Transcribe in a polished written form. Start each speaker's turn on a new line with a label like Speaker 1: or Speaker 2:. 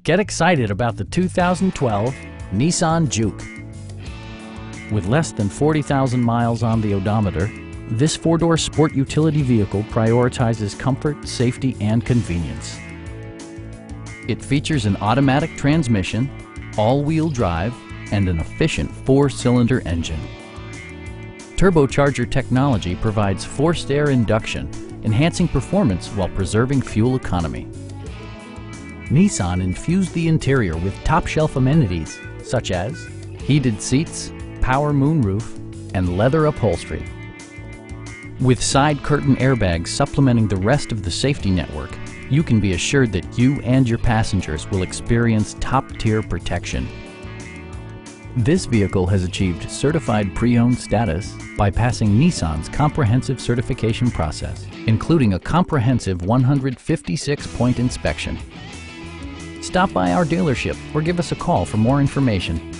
Speaker 1: Get excited about the 2012 Nissan Juke. With less than 40,000 miles on the odometer, this four-door sport utility vehicle prioritizes comfort, safety, and convenience. It features an automatic transmission, all-wheel drive, and an efficient four-cylinder engine. Turbocharger technology provides forced air induction, enhancing performance while preserving fuel economy. Nissan infused the interior with top-shelf amenities such as heated seats, power moonroof, and leather upholstery. With side curtain airbags supplementing the rest of the safety network, you can be assured that you and your passengers will experience top-tier protection. This vehicle has achieved certified pre-owned status by passing Nissan's comprehensive certification process, including a comprehensive 156-point inspection. Stop by our dealership or give us a call for more information.